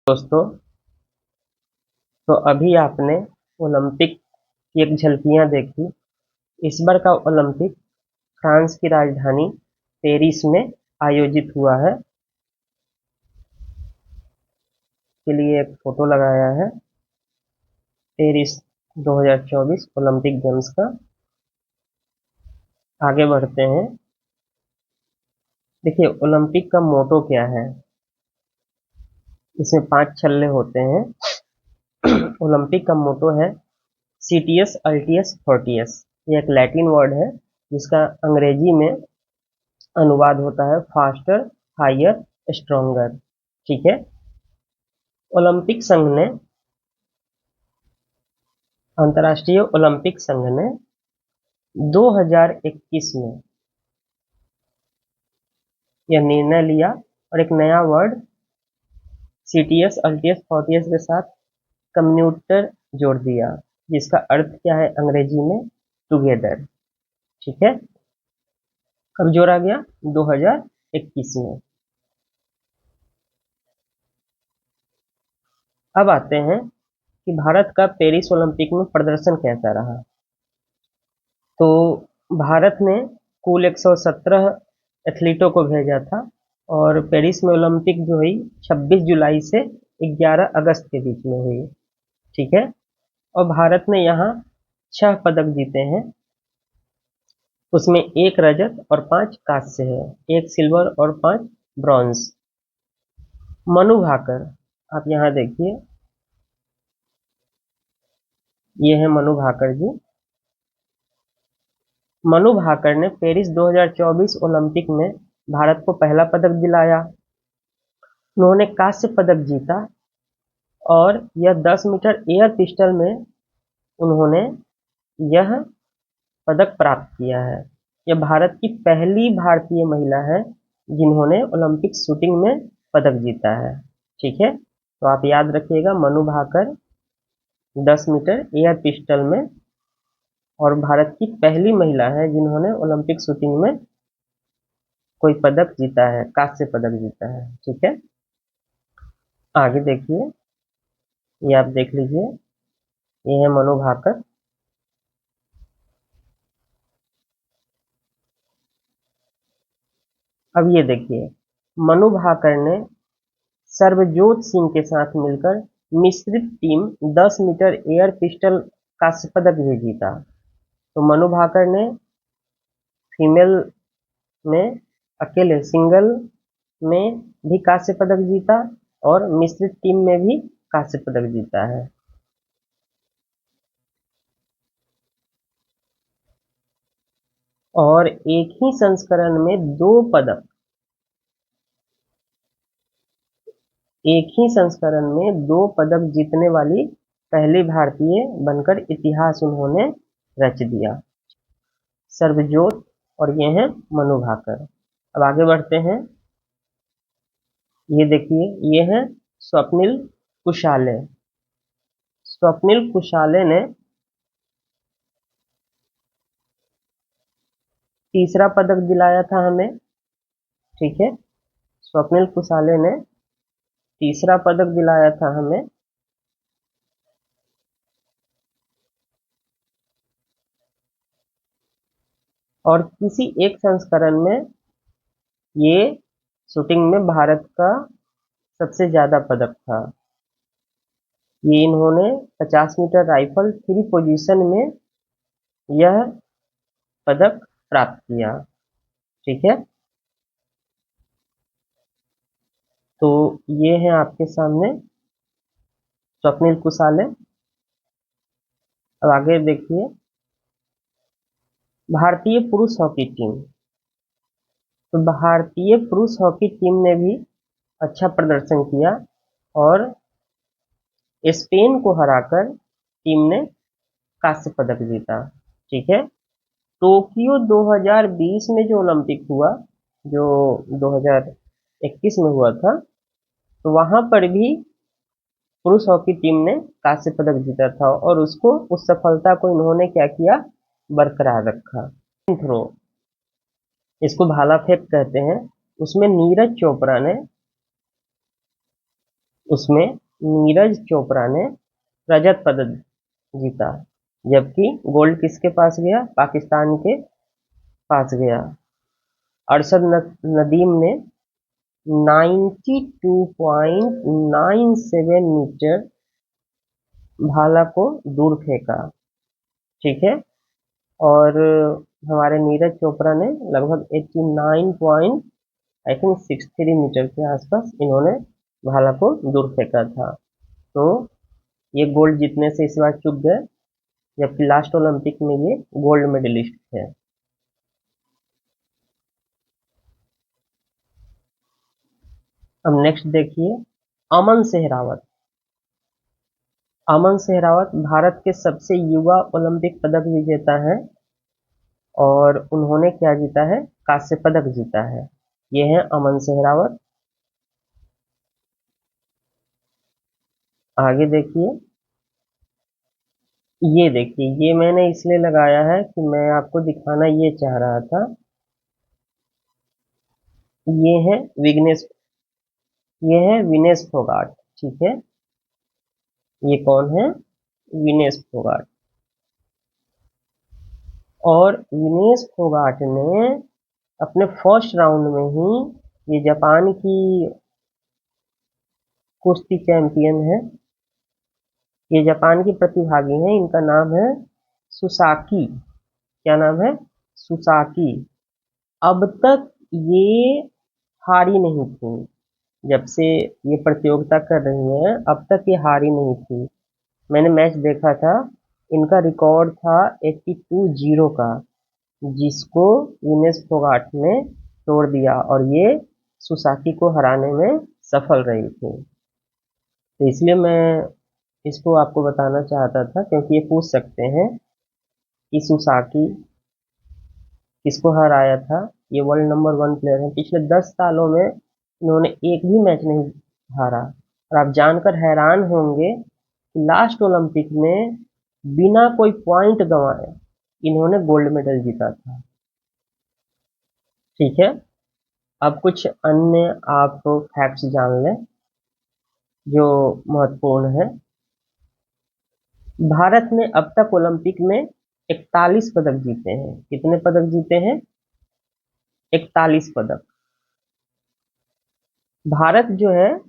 दोस्तों, तो अभी आपने ओलंपिक की एक झलकियां देखी। इस बार का ओलंपिक फ्रांस की राजधानी पेरिस में आयोजित हुआ है। के लिए एक फोटो लगाया है पेरिस 2024 ओलंपिक गेम्स का। आगे बढ़ते हैं। देखिए, ओलंपिक का मोटो क्या है। इसमें 5 छल्ले होते हैं। ओलंपिक का मोटो है सीटीएस अल्टियस फोर्टियस। ये एक लैटिन वर्ड है जिसका अंग्रेजी में अनुवाद होता है फास्टर, हायर, स्ट्रोंगर। ठीक है। ओलंपिक संघ ने अंतर्राष्ट्रीय ओलंपिक संघ ने 2021 में यह निर्णय लिया और एक नया वर्ड सीटीएस अल्टियस फोर्टियस के साथ कम्यूटर जोड़ दिया, जिसका अर्थ क्या है अंग्रेजी में टुगेदर। ठीक है। कब जोड़ा गया? 2021 में। अब आते हैं कि भारत का पेरिस ओलंपिक में प्रदर्शन कैसा रहा। तो भारत ने कुल 117 एथलीटों को भेजा था और पेरिस में ओलंपिक जो हुई 26 जुलाई से 11 अगस्त के बीच में हुई। ठीक है। और भारत ने यहाँ 6 पदक जीते हैं। उसमें 1 रजत और 5 कांस्य है, 1 सिल्वर और 5 ब्रॉन्ज। मनु भाकर, आप यहाँ देखिए, ये है मनु भाकर जी। मनु भाकर ने पेरिस 2024 ओलंपिक में भारत को पहला पदक दिलाया। उन्होंने कांस्य पदक जीता और यह 10 मीटर एयर पिस्टल में उन्होंने यह पदक प्राप्त किया है। यह भारत की पहली भारतीय महिला है जिन्होंने ओलंपिक शूटिंग में पदक जीता है। ठीक है। तो आप याद रखिएगा, Manu Bhaker 10 metre air pistol में और भारत की पहली महिला है जिन्होंने ओलंपिक शूटिंग में कोई पदक जीता है, कांस्य पदक जीता है। ठीक है। आगे देखिए, ये आप देख लीजिए, ये है मनु भाकर। अब ये देखिए, मनु भाकर ने सर्वजोत सिंह के साथ मिलकर मिश्रित टीम 10 मीटर एयर पिस्टल कांस्य पदक भी जीता। तो मनु भाकर ने फीमेल में अकेले सिंगल में भी कांस्य पदक जीता और मिश्रित टीम में भी कांस्य पदक जीता है। और एक ही संस्करण में 2 पदक, एक ही संस्करण में 2 पदक जीतने वाली पहली भारतीय बनकर इतिहास उन्होंने रच दिया। सर्वजोत और ये है मनु भाकर। अब आगे बढ़ते हैं। ये देखिए, ये है स्वप्निल कुशाले। स्वप्निल कुशाले ने तीसरा पदक दिलाया था हमें। ठीक है। स्वप्निल कुशाले ने तीसरा पदक दिलाया था हमें। और किसी एक संस्करण में ये शूटिंग में भारत का सबसे ज्यादा पदक था। ये इन्होंने 50 मीटर राइफल फ्री पोजीशन में यह पदक प्राप्त किया। ठीक है। तो ये है आपके सामने स्वप्निल कुशाले। अब आगे देखिए, भारतीय पुरुष हॉकी टीम। तो भारतीय पुरुष हॉकी टीम ने भी अच्छा प्रदर्शन किया और स्पेन को हराकर टीम ने कांस्य पदक जीता। ठीक है। टोक्यो 2020 में जो ओलंपिक हुआ, जो 2021 में हुआ था, तो वहां पर भी पुरुष हॉकी टीम ने कांस्य पदक जीता था और उसको, उस सफलता को इन्होंने क्या किया, बरकरार रखा। थ्रो, इसको भाला फेंक कहते हैं, उसमें नीरज चोपड़ा ने उसमें नीरज चोपड़ा ने रजत पदक जीता, जबकि गोल्ड किसके पास गया? पाकिस्तान के पास गया। अरशद नदीम ने 92.97 मीटर भाला को दूर फेंका, ठीक है। और हमारे नीरज चोपड़ा ने लगभग 89 पॉइंट आई थिंक 63 मीटर के आसपास इन्होंने भाला को दूर फेंका था। तो ये गोल्ड जीतने से इस बार चूक गए, जबकि लास्ट ओलंपिक में ये गोल्ड मेडलिस्ट थे। अब नेक्स्ट देखिए, अमन सेहरावत। अमन सेहरावत भारत के सबसे युवा ओलंपिक पदक विजेता हैं और उन्होंने क्या जीता है? कांस्य पदक जीता है। ये है अमन सेहरावत। आगे देखिए, ये देखिए, ये मैंने इसलिए लगाया है कि मैं आपको दिखाना ये चाह रहा था। ये है विग्नेश, ये है विनेश फोगाट, ठीक है। ये कौन है? विनेश फोगाट। और विनेश फोगाट ने अपने फर्स्ट राउंड में ही, ये जापान की कुश्ती चैंपियन है, ये जापान की प्रतिभागी हैं, इनका नाम है सुसाकी। क्या नाम है? सुसाकी। अब तक ये हारी नहीं थी, जब से ये प्रतियोगिता कर रही हैं अब तक ये हारी नहीं थी। मैंने मैच देखा था, इनका रिकॉर्ड था 82-0 का, जिसको विनेश फोगाट ने तोड़ दिया और ये सुसाकी को हराने में सफल रही थी। तो इसलिए मैं इसको आपको बताना चाहता था, क्योंकि ये पूछ सकते हैं कि सुसाकी किसको हराया था। ये वर्ल्ड नंबर 1 प्लेयर है, पिछले 10 सालों में इन्होंने एक भी मैच नहीं हारा। और आप जानकर हैरान होंगे कि लास्ट ओलंपिक में बिना कोई पॉइंट गंवाए इन्होंने गोल्ड मेडल जीता था, ठीक है। अब कुछ अन्य आप फैक्ट्स जान लें जो महत्वपूर्ण है। भारत ने अब तक ओलंपिक में 41 पदक जीते हैं। कितने पदक जीते हैं? 41 पदक। भारत जो है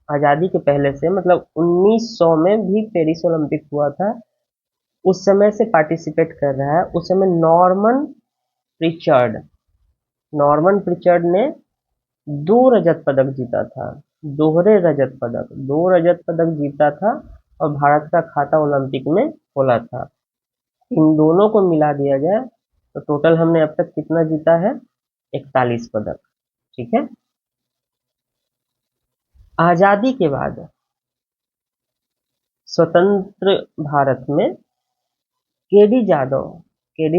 आजादी के पहले से, मतलब 1900 में भी पेरिस ओलंपिक हुआ था, उस समय से पार्टिसिपेट कर रहा है। उस समय प्रिचर्ड नॉर्मन प्रिचर्ड ने 2 रजत पदक जीता था, दोहरे रजत पदक, 2 रजत पदक जीता था और भारत का खाता ओलंपिक में खोला था। इन दोनों को मिला दिया जाए तो टोटल हमने अब तक कितना जीता है? 41 पदक, ठीक है। आजादी के बाद स्वतंत्र भारत में केडी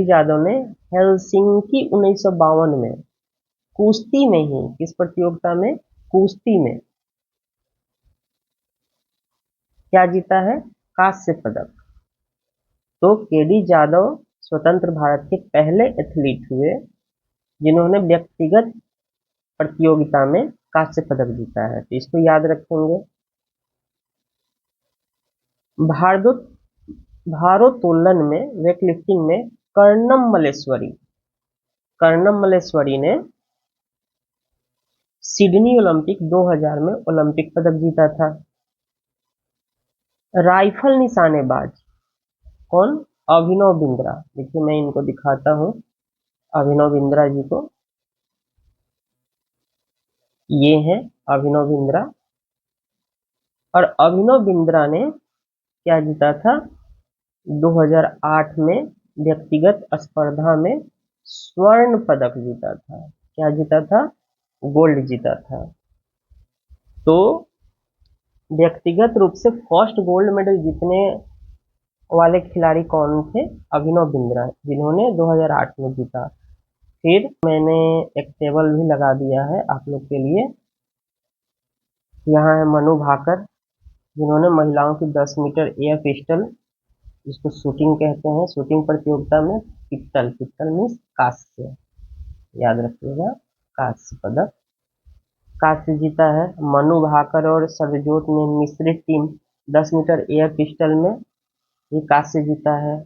जादव ने हेलसिंकी 1952 में कुश्ती में ही, किस प्रतियोगिता में? कुश्ती में क्या जीता है? कांस्य पदक। तो केडी जादव स्वतंत्र भारत के पहले एथलीट हुए जिन्होंने व्यक्तिगत प्रतियोगिता में कांस्य पदक जीता है, तो इसको याद रखेंगे। भारोत्तोलन में, वेटलिफ्टिंग में कर्णम मल्लेश्वरी ने सिडनी ओलंपिक 2000 में ओलंपिक पदक जीता था। राइफल निशानेबाज कौन? अभिनव बिंद्रा। देखिए मैं इनको दिखाता हूँ, अभिनव बिंद्रा जी को। ये है अभिनव बिंद्रा। और अभिनव बिंद्रा ने क्या जीता था? 2008 में व्यक्तिगत स्पर्धा में स्वर्ण पदक जीता था। क्या जीता था? गोल्ड जीता था। तो व्यक्तिगत रूप से फर्स्ट गोल्ड मेडल जीतने वाले खिलाड़ी कौन थे? अभिनव बिंद्रा, जिन्होंने 2008 में जीता। फिर मैंने एक टेबल भी लगा दिया है आप लोग के लिए। यहाँ है मनु भाकर, जिन्होंने महिलाओं की 10 मीटर एयर पिस्टल, जिसको शूटिंग कहते हैं, शूटिंग प्रतियोगिता में पिस्टल मीन्स कांस्य, याद रखिएगा, कांस्य पदक। कांस्य जीता है। मनु भाकर और सर्वजोत ने मिश्रित टीम 10 मीटर एयर पिस्टल में ये कांस्य जीता है।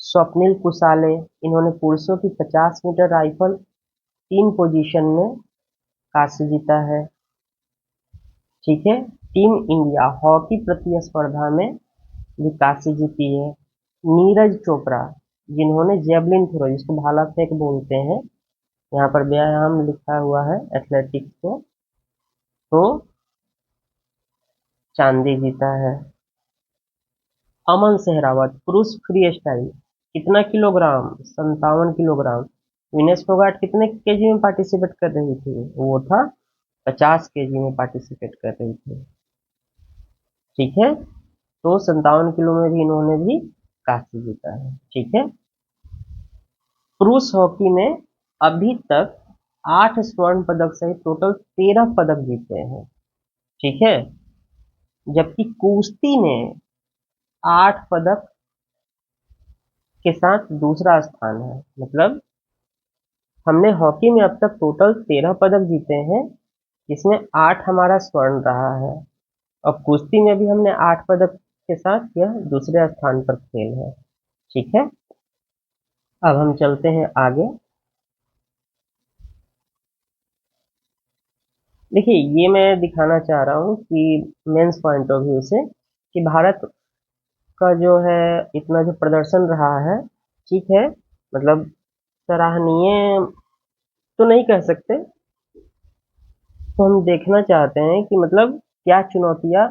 स्वप्निल कुसाले, इन्होंने पुरुषों की 50 मीटर राइफल 3 पोजीशन में कांस्य जीता है। ठीक है। टीम इंडिया हॉकी प्रतिस्पर्धा में भी कांस्य जीती है। नीरज चोपड़ा, जिन्होंने जेवलिन थ्रो, जिसको भाला फेंक बोलते हैं, यहाँ पर व्यायाम लिखा हुआ है एथलेटिक्स को, तो चांदी जीता है। अमन सहरावत, पुरुष फ्री स्टाइल, कितना किलोग्राम? 57 किलोग्राम। विनेश फोगाट कितने केजी में पार्टिसिपेट कर रही थी? वो था 50 केजी में पार्टिसिपेट कर रही थी। ठीक है। तो 57 किलो में भी इन्होंने भी कांस्य जीता है। ठीक है। पुरुष हॉकी में अभी तक 8 स्वर्ण पदक सहित टोटल 13 पदक जीते हैं। ठीक है। जबकि कुश्ती ने 8 पदक के साथ दूसरा स्थान है। मतलब हमने हॉकी में अब तक टोटल 13 पदक जीते हैं, जिसमें 8 हमारा स्वर्ण रहा है, और कुश्ती में भी हमने 8 पदक के साथ यह दूसरे स्थान पर खेल है। ठीक है। अब हम चलते हैं आगे। देखिए, ये मैं दिखाना चाह रहा हूँ कि मेंस पॉइंट ऑफ व्यू से कि भारत का जो है इतना जो प्रदर्शन रहा है, ठीक है, मतलब सराहनीय तो नहीं कह सकते। तो हम देखना चाहते हैं कि मतलब क्या चुनौतियां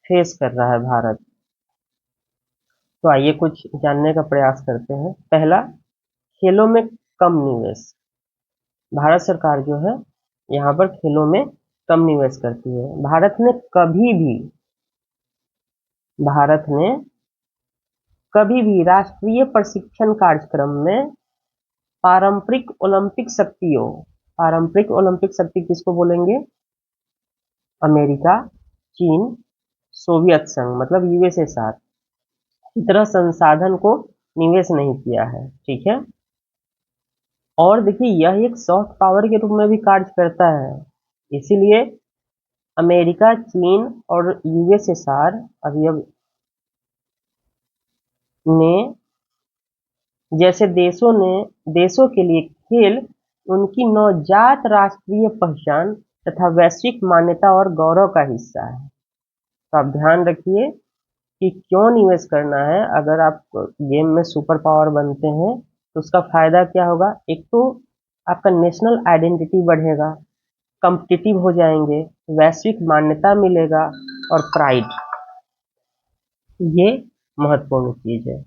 फेस कर रहा है भारत। तो आइए कुछ जानने का प्रयास करते हैं। पहला, खेलों में कम निवेश। भारत सरकार जो है यहाँ पर खेलों में कम निवेश करती है। भारत ने कभी भी राष्ट्रीय प्रशिक्षण कार्यक्रम में पारंपरिक ओलंपिक शक्ति किसको बोलेंगे? अमेरिका, चीन, सोवियत संघ मतलब यूएसएसआर की तरह संसाधन को निवेश नहीं किया है। ठीक है। और देखिए, यह एक सॉफ्ट पावर के रूप में भी कार्य करता है। इसीलिए अमेरिका, चीन और यूएसएसआर अभी अब ने जैसे देशों के लिए खेल उनकी नवजात राष्ट्रीय पहचान तथा वैश्विक मान्यता और गौरव का हिस्सा है। तो आप ध्यान रखिए कि क्यों निवेश करना है। अगर आप गेम में सुपर पावर बनते हैं तो उसका फायदा क्या होगा? एक तो आपका नेशनल आइडेंटिटी बढ़ेगा, कॉम्पिटिटिव हो जाएंगे, वैश्विक मान्यता मिलेगा और प्राइड, ये महत्वपूर्ण चीज है।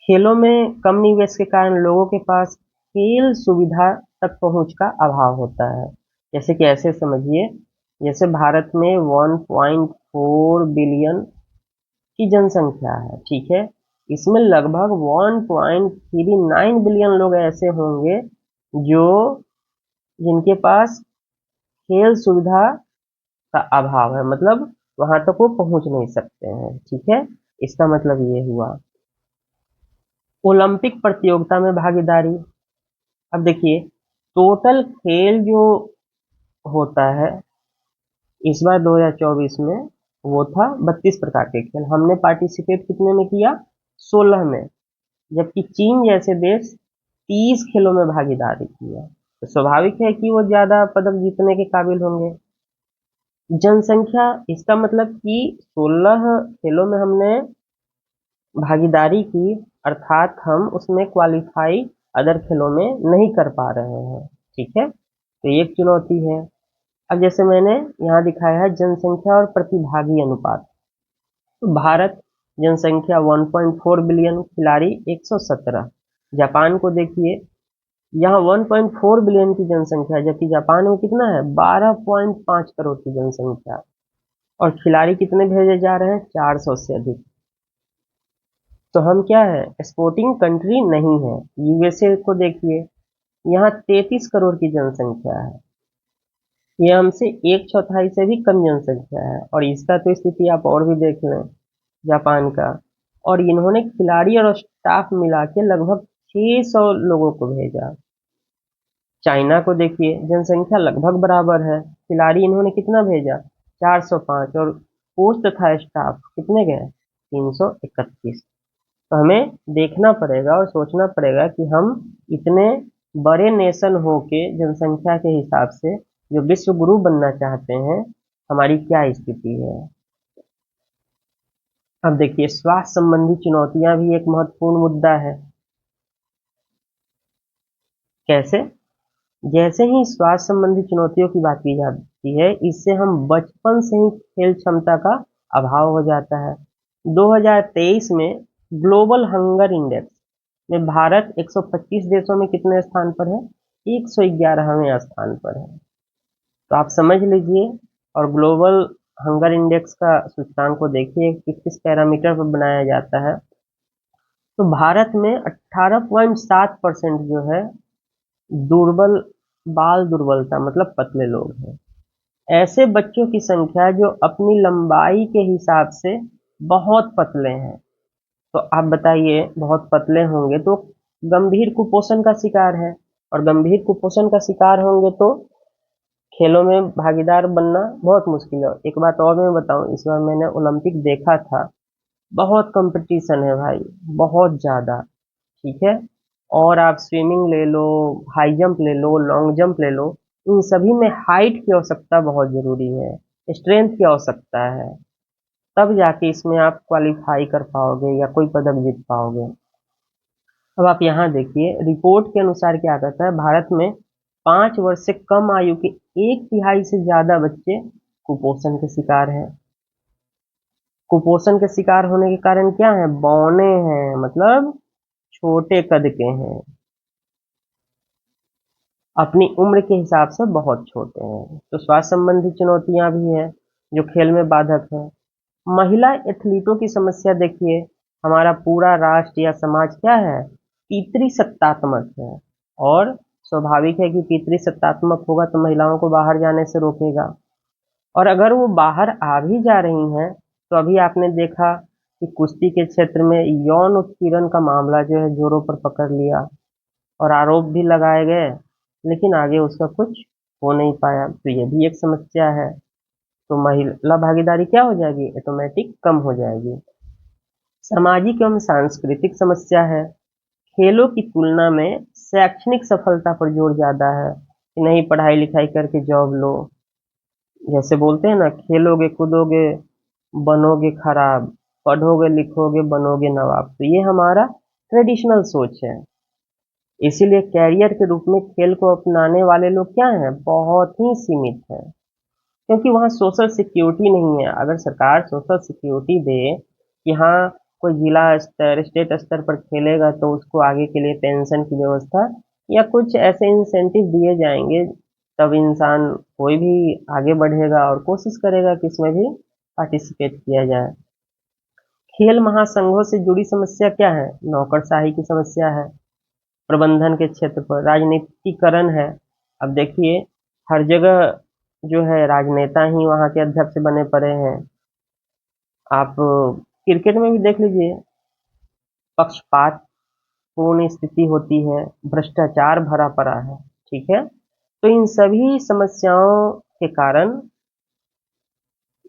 खेलों में कम निवेश के कारण लोगों के पास खेल सुविधा तक पहुंच का अभाव होता है। जैसे कि ऐसे समझिए, जैसे भारत में 1.4 बिलियन की जनसंख्या है। ठीक है। इसमें लगभग 1.39 बिलियन लोग ऐसे होंगे जो जिनके पास खेल सुविधा का अभाव है, मतलब वहां तक वो पहुंच नहीं सकते हैं। ठीक है। इसका मतलब ये हुआ। ओलंपिक प्रतियोगिता में भागीदारी। अब देखिए, टोटल खेल जो होता है इस बार 2024 में, वो था 32 प्रकार के खेल। हमने पार्टिसिपेट कितने में किया? 16 में। जबकि चीन जैसे देश 30 खेलों में भागीदारी किया। तो स्वाभाविक है कि वो ज्यादा पदक जीतने के काबिल होंगे। जनसंख्या, इसका मतलब कि 16 खेलों में हमने भागीदारी की, अर्थात हम उसमें क्वालिफाई अदर खेलों में नहीं कर पा रहे हैं। ठीक है। तो ये एक चुनौती है। अब जैसे मैंने यहाँ दिखाया है जनसंख्या और प्रतिभागी अनुपात। तो भारत जनसंख्या 1.4 बिलियन, खिलाड़ी 117। जापान को देखिए, यहाँ 1.4 बिलियन की जनसंख्या है, जबकि जापान में कितना है? 12.5 करोड़ की जनसंख्या, और खिलाड़ी कितने भेजे जा रहे हैं? 400 से अधिक। तो हम क्या है? स्पोर्टिंग कंट्री नहीं है। यूएसए को देखिए, यहाँ 33 करोड़ की जनसंख्या है, ये हमसे 1/4 से भी कम जनसंख्या है। और इसका तो स्थिति आप और भी देख लें, जापान का। और इन्होंने खिलाड़ी और स्टाफ मिला के लगभग 600 लोगों को भेजा। चाइना को देखिए, जनसंख्या लगभग बराबर है, खिलाड़ी इन्होंने कितना भेजा, 405, और कोच तथा स्टाफ कितने गए, 331। तो हमें देखना पड़ेगा और सोचना पड़ेगा कि हम इतने बड़े नेशन होके जनसंख्या के हिसाब से जो विश्व गुरु बनना चाहते हैं, हमारी क्या स्थिति है। अब देखिए, स्वास्थ्य संबंधी चुनौतियां भी एक महत्वपूर्ण मुद्दा है। कैसे? जैसे ही स्वास्थ्य संबंधी चुनौतियों की बात की जाती है, इससे हम बचपन से ही खेल क्षमता का अभाव हो जाता है। 2023 में ग्लोबल हंगर इंडेक्स में भारत 125 देशों में कितने स्थान पर है, 111वें स्थान पर है। तो आप समझ लीजिए। और ग्लोबल हंगर इंडेक्स का सूचकांक को देखिए कि किस पैरामीटर पर बनाया जाता है। तो भारत में 18.7% जो है दुर्बल, बाल दुर्बलता मतलब पतले लोग हैं। ऐसे बच्चों की संख्या जो अपनी लंबाई के हिसाब से बहुत पतले हैं। तो आप बताइए, बहुत पतले होंगे तो गंभीर कुपोषण का शिकार है, और गंभीर कुपोषण का शिकार होंगे तो खेलों में भागीदार बनना बहुत मुश्किल है। एक बात और मैं बताऊं, इस बार मैंने ओलंपिक देखा था, बहुत कंपटीशन है भाई, बहुत ज्यादा। ठीक है। और आप स्विमिंग ले लो, हाई जंप ले लो, लॉन्ग जंप ले लो, इन सभी में हाइट की आवश्यकता बहुत जरूरी है, स्ट्रेंथ की आवश्यकता है। तब जाके इसमें आप क्वालिफाई कर पाओगे या कोई पदक जीत पाओगे। अब आप यहाँ देखिए, रिपोर्ट के अनुसार क्या कहता है, भारत में 5 वर्ष से कम आयु के 1/3 से ज्यादा बच्चे कुपोषण के शिकार हैं। कुपोषण के शिकार होने के कारण क्या है, बौने हैं, मतलब छोटे कद के हैं, अपनी उम्र के हिसाब से बहुत छोटे हैं। तो स्वास्थ्य संबंधी चुनौतियां भी हैं जो खेल में बाधक है। महिला एथलीटों की समस्या देखिए, हमारा पूरा राष्ट्र या समाज क्या है, पितृसत्तात्मक है। और स्वाभाविक है कि पितृसत्तात्मक होगा तो महिलाओं को बाहर जाने से रोकेगा। और अगर वो बाहर आ भी जा रही हैं, तो अभी आपने देखा कि कुश्ती के क्षेत्र में यौन उत्पीड़न का मामला जो है जोरों पर पकड़ लिया, और आरोप भी लगाए गए, लेकिन आगे उसका कुछ हो नहीं पाया। तो ये भी एक समस्या है। तो महिला भागीदारी क्या हो जाएगी, ऑटोमेटिक कम हो जाएगी। सामाजिक एवं सांस्कृतिक समस्या है। खेलों की तुलना में शैक्षणिक सफलता पर जोर ज्यादा है कि नहीं, पढ़ाई लिखाई करके जॉब लो। जैसे बोलते हैं ना, खेलोगे कूदोगे बनोगे खराब, पढ़ोगे लिखोगे बनोगे नवाब। तो ये हमारा ट्रेडिशनल सोच है। इसीलिए कैरियर के रूप में खेल को अपनाने वाले लोग क्या हैं, बहुत ही सीमित हैं। क्योंकि वहाँ सोशल सिक्योरिटी नहीं है। अगर सरकार सोशल सिक्योरिटी दे कि हाँ, कोई जिला स्तर स्टेट स्तर पर खेलेगा तो उसको आगे के लिए पेंशन की व्यवस्था या कुछ ऐसे इंसेंटिव दिए जाएंगे, तब इंसान कोई भी आगे बढ़ेगा और कोशिश करेगा कि इसमें भी पार्टिसिपेट किया जाए। खेल महासंघों से जुड़ी समस्या क्या है, नौकरशाही की समस्या है। प्रबंधन के क्षेत्र पर राजनीतिकरण है। अब देखिए, हर जगह जो है राजनेता ही वहाँ के अध्यक्ष बने पड़े हैं। आप क्रिकेट में भी देख लीजिए, पक्षपात पूर्ण स्थिति होती है, भ्रष्टाचार भरा पड़ा है। ठीक है। तो इन सभी समस्याओं के कारण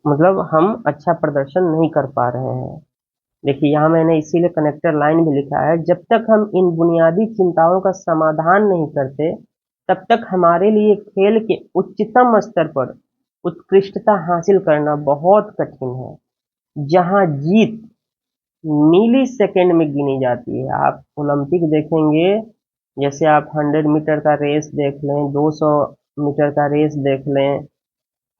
मतलब हम अच्छा प्रदर्शन नहीं कर पा रहे हैं। देखिए, यहाँ मैंने इसीलिए कनेक्टर लाइन भी लिखा है, जब तक हम इन बुनियादी चिंताओं का समाधान नहीं करते, तब तक हमारे लिए खेल के उच्चतम स्तर पर उत्कृष्टता हासिल करना बहुत कठिन है, जहाँ जीत मिली सेकेंड में गिनी जाती है। आप ओलंपिक देखेंगे, जैसे आप 100 मीटर का रेस देख लें, 200 मीटर का रेस देख लें,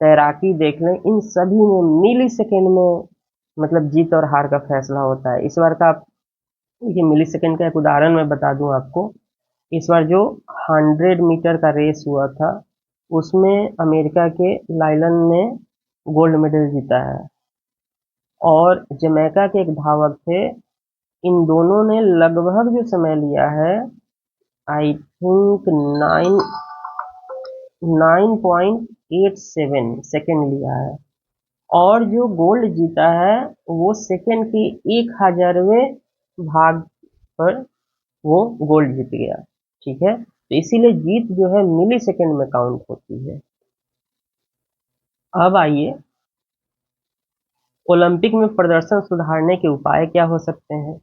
तैराकी देख लें, इन सभी में मिली सेकेंड में मतलब जीत और हार का फैसला होता है। इस बार का आप ये मिली सेकेंड का एक उदाहरण मैं बता दूं आपको। इस बार जो 100 मीटर का रेस हुआ था, उसमें अमेरिका के लाइलन ने गोल्ड मेडल जीता है, और जमैका के एक धावक थे। इन दोनों ने लगभग जो समय लिया है, आई थिंक 9.87 सेकेंड लिया है। और जो गोल्ड जीता है, वो सेकेंड के 1000वें भाग पर वो गोल्ड जीत गया। ठीक है। तो इसीलिए जीत जो है मिली सेकेंड में काउंट होती है। अब आइए, ओलंपिक में प्रदर्शन सुधारने के उपाय क्या हो सकते हैं।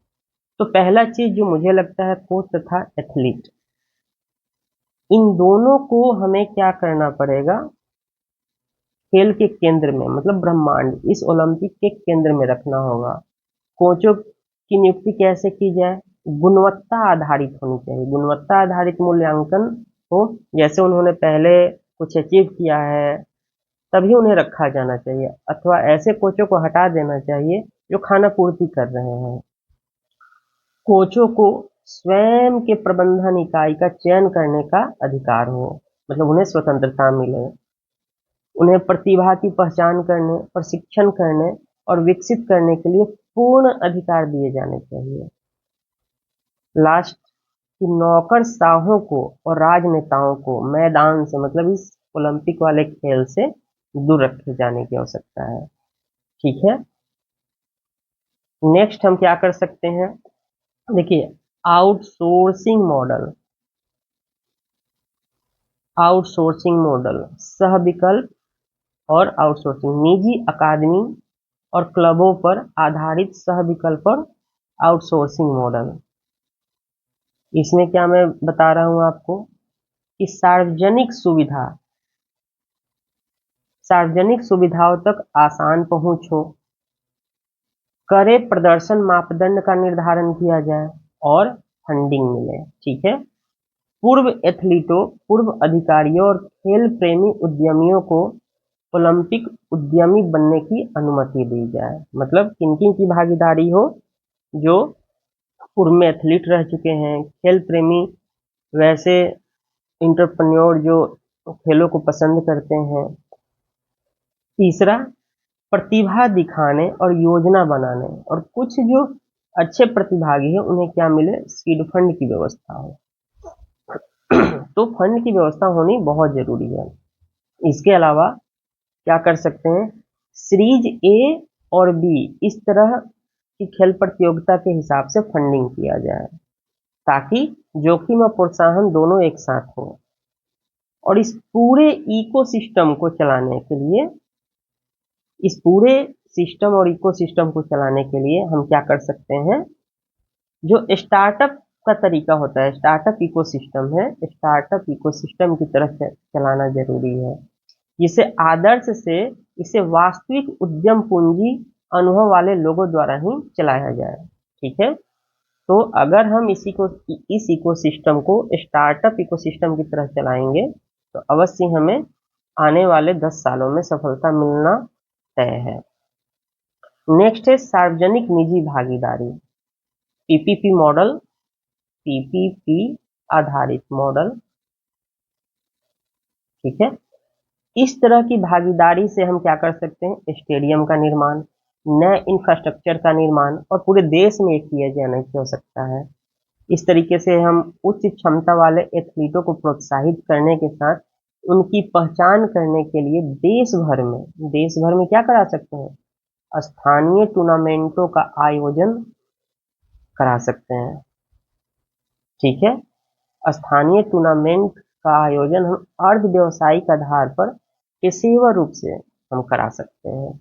तो पहला चीज जो मुझे लगता है, कोच तथा एथलीट, इन दोनों को हमें क्या करना पड़ेगा, खेल के केंद्र में, मतलब ब्रह्मांड, इस ओलंपिक के केंद्र में रखना होगा। कोचों की नियुक्ति कैसे की जाए, गुणवत्ता आधारित होनी चाहिए, गुणवत्ता आधारित मूल्यांकन हो। जैसे उन्होंने पहले कुछ अचीव किया है तभी उन्हें रखा जाना चाहिए, अथवा ऐसे कोचों को हटा देना चाहिए जो खाना पूर्ति कर रहे हैं। कोचों को स्वयं के प्रबंधन इकाई का चयन करने का अधिकार हो, मतलब उन्हें स्वतंत्रता मिले। उन्हें प्रतिभा की पहचान करने, प्रशिक्षण करने और विकसित करने के लिए पूर्ण अधिकार दिए जाने चाहिए। लास्ट, कि नौकरशाहों को और राजनेताओं को मैदान से, मतलब इस ओलंपिक वाले खेल से दूर रखे जाने की आवश्यकता है। ठीक है, नेक्स्ट हम क्या कर सकते हैं, देखिए, आउटसोर्सिंग मॉडल, आउटसोर्सिंग मॉडल, सह विकल्प और आउटसोर्सिंग, निजी अकादमी और क्लबों पर आधारित सह विकल्प और आउटसोर्सिंग मॉडल। इसमें क्या मैं बता रहा हूं आपको कि सार्वजनिक सुविधाओं तक आसान पहुंच हो, करे प्रदर्शन मापदंड का निर्धारण किया जाए और फंडिंग मिले। ठीक है, पूर्व एथलीटों, पूर्व अधिकारियों और खेल प्रेमी उद्यमियों को ओलंपिक उद्यमी बनने की अनुमति दी जाए। मतलब किन किन की भागीदारी हो, जो पूर्व में एथलीट रह चुके हैं, खेल प्रेमी, वैसे इंटरप्रेन्योर जो खेलों को पसंद करते हैं। तीसरा, प्रतिभा दिखाने और योजना बनाने, और कुछ जो अच्छे प्रतिभागी हैं उन्हें क्या मिले, सीड फंड की व्यवस्था हो। तो फंड की व्यवस्था होनी बहुत जरूरी है। इसके अलावा क्या कर सकते हैं, सीरीज ए और बी, इस तरह की खेल प्रतियोगिता के हिसाब से फंडिंग किया जाए, ताकि जोखिम और प्रोत्साहन दोनों एक साथ हो। और इस पूरे इकोसिस्टम को चलाने के लिए, इस पूरे सिस्टम और इकोसिस्टम को चलाने के लिए हम क्या कर सकते हैं, जो स्टार्टअप का तरीका होता है, स्टार्टअप इकोसिस्टम है, स्टार्टअप इकोसिस्टम की तरफ चलाना जरूरी है, जिसे आदर्श से इसे वास्तविक उद्यम पूंजी अनुभव वाले लोगों द्वारा ही चलाया जाए। ठीक है, तो अगर हम इस इकोसिस्टम को स्टार्टअप इकोसिस्टम की तरह चलाएंगे तो अवश्य हमें आने वाले 10 सालों में सफलता मिलना तय है। नेक्स्ट है सार्वजनिक निजी भागीदारी, पीपीपी मॉडल, पीपीपी आधारित मॉडल। ठीक है, इस तरह की भागीदारी से हम क्या कर सकते हैं, स्टेडियम का निर्माण, नए इंफ्रास्ट्रक्चर का निर्माण, और पूरे देश में किया जाने की आवश्यकता है। इस तरीके से हम उच्च क्षमता वाले एथलीटों को प्रोत्साहित करने के साथ उनकी पहचान करने के लिए देश भर में क्या करा सकते हैं, स्थानीय टूर्नामेंटों का आयोजन करा सकते हैं। ठीक है, स्थानीय टूर्नामेंट का आयोजन हम अर्ध व्यावसायिक आधार पर पेशेवर रूप से हम करा सकते हैं।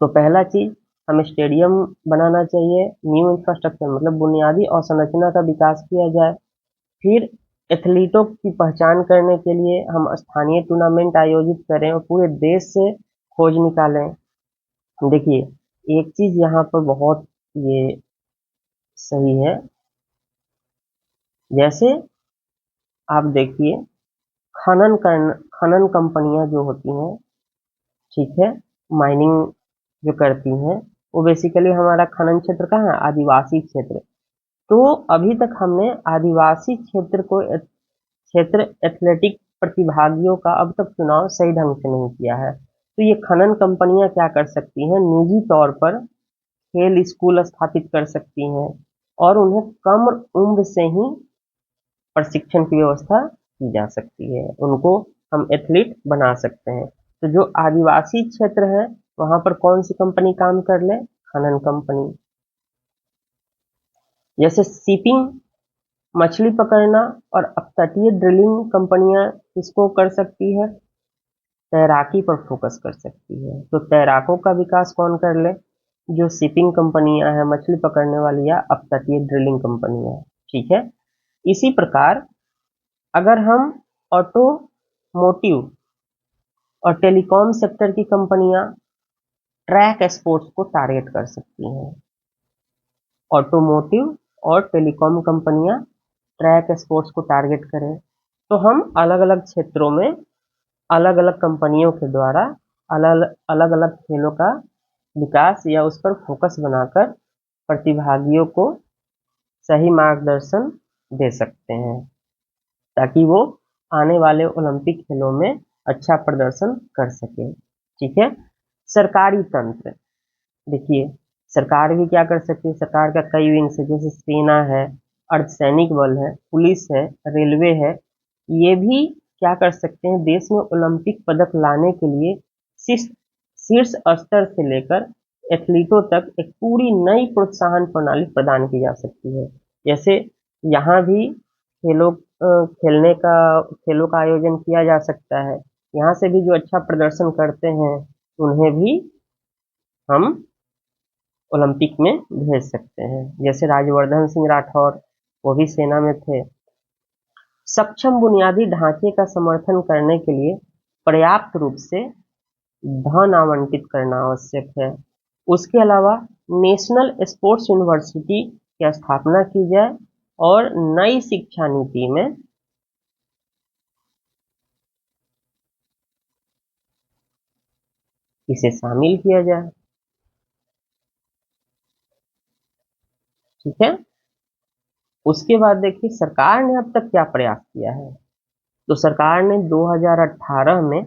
तो पहला चीज, हमें स्टेडियम बनाना चाहिए, न्यू इंफ्रास्ट्रक्चर मतलब बुनियादी अवसंरचना का विकास किया जाए। फिर एथलीटों की पहचान करने के लिए हम स्थानीय टूर्नामेंट आयोजित करें और पूरे देश से खोज निकालें। देखिए, एक चीज यहाँ पर बहुत ये सही है, जैसे आप देखिए, खनन कंपनियां जो होती हैं, ठीक है, माइनिंग जो करती हैं, वो बेसिकली हमारा खनन क्षेत्र कहाँ है, आदिवासी क्षेत्र। तो अभी तक हमने आदिवासी क्षेत्र एथलेटिक प्रतिभागियों का अब तक चुनाव सही ढंग से नहीं किया है। तो ये खनन कंपनियां क्या कर सकती हैं, निजी तौर पर खेल स्कूल स्थापित कर सकती हैं और उन्हें कम उम्र से ही प्रशिक्षण की व्यवस्था की जा सकती है, उनको हम एथलीट बना सकते हैं। तो जो आदिवासी क्षेत्र है वहां पर कौन सी कंपनी काम कर ले, खनन कंपनी। जैसे शिपिंग मछली पकड़ना और अपतटीय ड्रिलिंग कंपनियां इसको कर सकती है, तैराकी पर फोकस कर सकती है। तो तैराकों का विकास कौन कर ले? जो शिपिंग कंपनियां हैं, मछली पकड़ने वाली या अपतटीय ड्रिलिंग कंपनियां। ठीक है। इसी प्रकार अगर हम ऑटोमोटिव और टेलीकॉम सेक्टर की कंपनियां ट्रैक एक्सपोर्ट्स को टारगेट कर सकती हैं। ऑटोमोटिव और टेलीकॉम कंपनियां ट्रैक एक्सपोर्ट्स को टारगेट करें तो हम अलग अलग क्षेत्रों में अलग अलग कंपनियों के द्वारा अलग अलग खेलों का विकास या उस पर फोकस बनाकर प्रतिभागियों को सही मार्गदर्शन दे सकते हैं ताकि वो आने वाले ओलंपिक खेलों में अच्छा प्रदर्शन कर सके। ठीक है। सरकारी तंत्र, देखिए सरकार भी क्या कर सकती है, सरकार का कई विंग्स है, जैसे सेना है, अर्धसैनिक बल है, पुलिस है, रेलवे है। ये भी क्या कर सकते हैं, देश में ओलंपिक पदक लाने के लिए शीर्ष स्तर से लेकर एथलीटों तक एक पूरी नई प्रोत्साहन प्रणाली प्रदान की जा सकती है। जैसे यहाँ भी खेलों का आयोजन किया जा सकता है। यहाँ से भी जो अच्छा प्रदर्शन करते हैं उन्हें भी हम ओलंपिक में भेज सकते हैं। जैसे राज्यवर्धन सिंह राठौर, वो भी सेना में थे। सक्षम बुनियादी ढांचे का समर्थन करने के लिए पर्याप्त रूप से धन आवंटित करना आवश्यक है। उसके अलावा नेशनल स्पोर्ट्स यूनिवर्सिटी की स्थापना की जाए और नई शिक्षा नीति में इसे शामिल किया जाए। ठीक है। उसके बाद देखिए सरकार ने अब तक क्या प्रयास किया है। तो सरकार ने 2018 में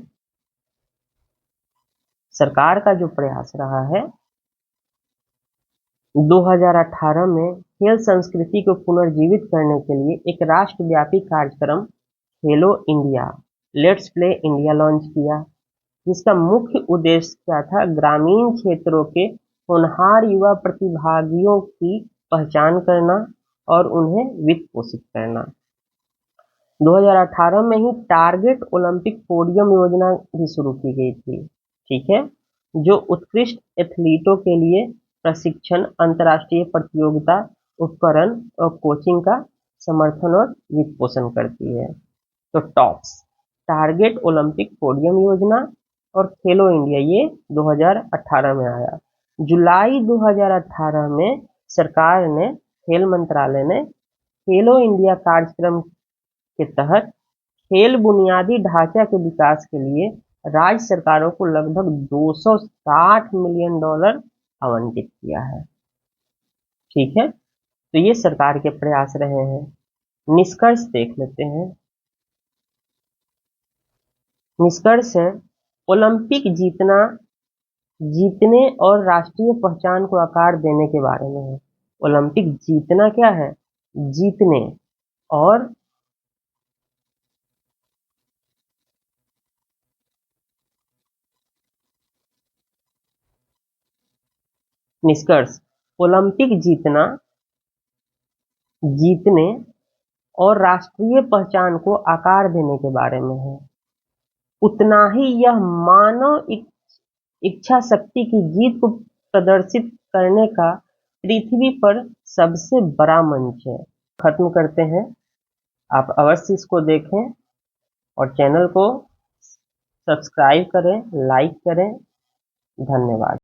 सरकार का जो प्रयास रहा है, 2018 में खेल संस्कृति को पुनर्जीवित करने के लिए एक राष्ट्रव्यापी कार्यक्रम खेलो India, let's play India launch किया, जिसका मुख्य उद्देश्य क्या था, ग्रामीण क्षेत्रों के होनहार युवा प्रतिभागियों की पहचान करना और उन्हें वित्त पोषित करना। 2018 में ही टारगेट ओलंपिक पोडियम योजना भी शुरू की गई थी। ठीक है। जो उत्कृष्ट एथलीटों के लिए प्रशिक्षण, अंतर्राष्ट्रीय प्रतियोगिता, उपकरण और कोचिंग का समर्थन और वित्त पोषण करती है। तो टॉप्स, टारगेट ओलंपिक पोडियम योजना और खेलो इंडिया, ये 2018 में आया। जुलाई 2018 में सरकार ने, खेल मंत्रालय ने खेलो इंडिया कार्यक्रम के तहत खेल बुनियादी ढांचा के विकास के लिए राज्य सरकारों को लगभग $260 मिलियन आवंटित किया है। ठीक है। तो ये सरकार के प्रयास रहे हैं। निष्कर्ष देख लेते हैं। निष्कर्ष है, ओलंपिक जीतने और राष्ट्रीय पहचान को आकार देने के बारे में है। ओलंपिक जीतना क्या है, जीतने और निष्कर्ष, ओलंपिक जीतने और राष्ट्रीय पहचान को आकार देने के बारे में है। उतना ही यह मानव इच्छा शक्ति की जीत को प्रदर्शित करने का पृथ्वी पर सबसे बड़ा मंच है। खत्म करते हैं। आप अवश्य इसको देखें और चैनल को सब्सक्राइब करें, लाइक करें। धन्यवाद।